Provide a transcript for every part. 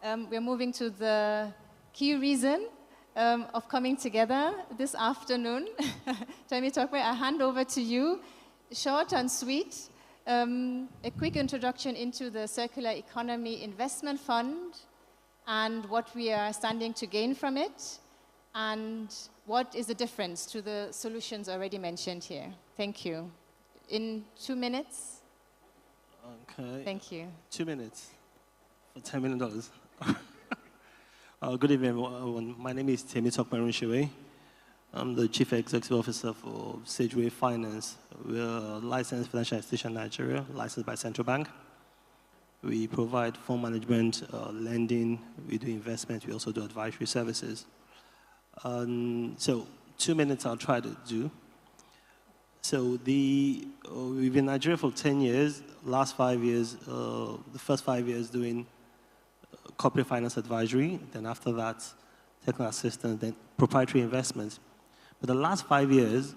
we're moving to the key reason of coming together this afternoon. Temitope, I hand over to you. Short and sweet, a quick introduction into the Circular Economy Investment Fund and what we are standing to gain from it, and what is the difference to the solutions already mentioned here. Thank you. In 2 minutes? Okay. Thank you. 2 minutes for $10 million. Good evening, everyone. My name is Temitope Runsewe. I'm the Chief Executive Officer for Sageway Finance. We're a licensed financial institution in Nigeria, licensed by Central Bank. We provide fund management, lending, we do investment, we also do advisory services. So 2 minutes I'll try to do. So we've been in Nigeria for 10 years, last 5 years, the first 5 years doing corporate finance advisory, then after that, technical assistance, then proprietary investments. But the last 5 years,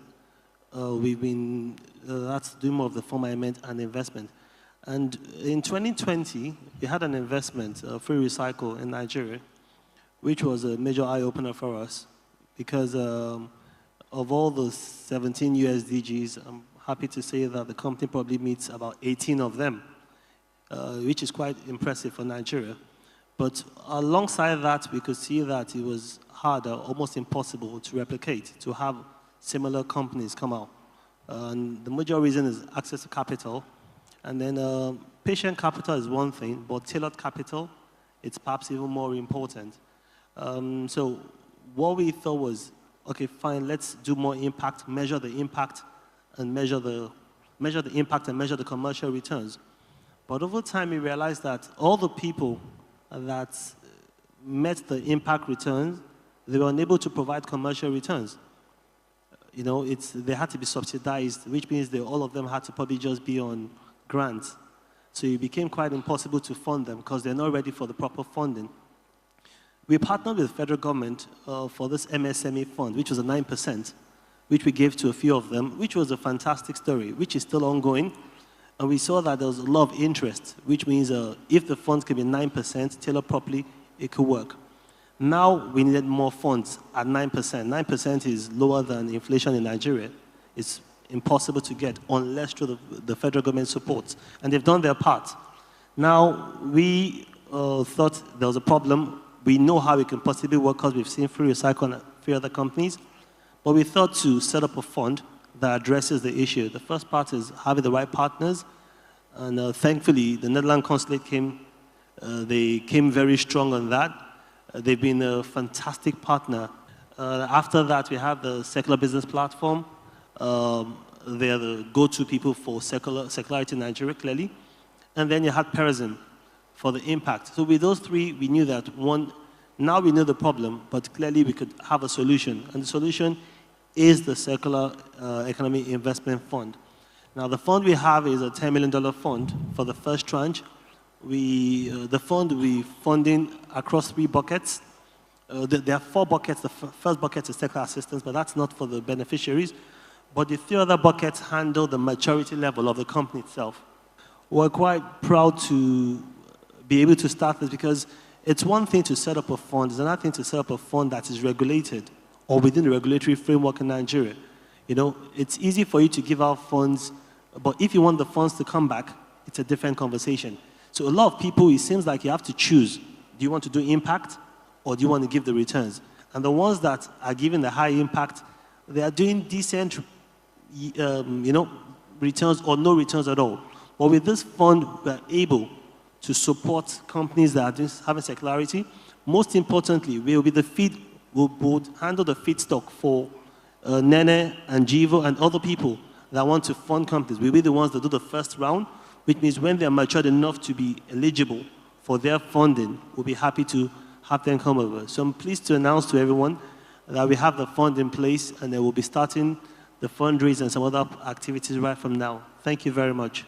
we've been that's doing more of the fund management and investment. And in 2020, we had an investment, Free Recycle in Nigeria, which was a major eye-opener for us because of all the 17 USDGs, I'm happy to say that the company probably meets about 18 of them, which is quite impressive for Nigeria. But alongside that, we could see that it was harder, almost impossible to replicate, to have similar companies come out. And the major reason is access to capital. And then patient capital is one thing, but tailored capital, it's perhaps even more important. So what we thought was, okay, fine, let's do more impact, measure the impact, and measure the impact and measure the commercial returns. But over time, we realized that all the people that met the impact returns, they were unable to provide commercial returns. You know, they had to be subsidized, which means all of them had to probably just be on grants. So it became quite impossible to fund them because they're not ready for the proper funding. We partnered with the federal government for this MSME fund, which was a 9%, which we gave to a few of them, which was a fantastic story, which is still ongoing. And we saw that there was a lot of interest, which means if the funds can be 9%, tailored properly, it could work. Now we needed more funds at 9%. 9% is lower than inflation in Nigeria. It's impossible to get unless through the federal government supports. And they've done their part. Now we thought there was a problem. We know how it can possibly work because we've seen Free Recycle and a few other companies. But we thought to set up a fund that addresses the issue. The first part is having the right partners. And thankfully, the Netherlands Consulate they came very strong on that. They've been a fantastic partner. After that, we have the Circular Business Platform. They're the go-to people for circularity in Nigeria, clearly. And then you had Perazim for the impact. So with those three, we knew that now we know the problem, but clearly we could have a solution. And the solution is the Circular Economy Investment Fund. Now the fund we have is a $10 million fund for the first tranche. The fund will be funding across 3 buckets. There are 4 buckets. The first bucket is technical assistance, but that's not for the beneficiaries. But the 3 other buckets handle the maturity level of the company itself. We're quite proud to be able to start this because it's one thing to set up a fund, it's another thing to set up a fund that is regulated or within the regulatory framework in Nigeria. You know, it's easy for you to give out funds, but if you want the funds to come back, it's a different conversation. So a lot of people, it seems like you have to choose. Do you want to do impact or do you want to give the returns? And the ones that are giving the high impact, they are doing decent returns or no returns at all. But with this fund, we're able to support companies that are having circularity. Most importantly, we'll handle the feedstock for Nene and Jivo and other people that want to fund companies. We'll be the ones that do the first round, which means when they're matured enough to be eligible for their funding, we'll be happy to have them come over. So I'm pleased to announce to everyone that we have the fund in place and they will be starting the fundraising and some other activities right from now. Thank you very much.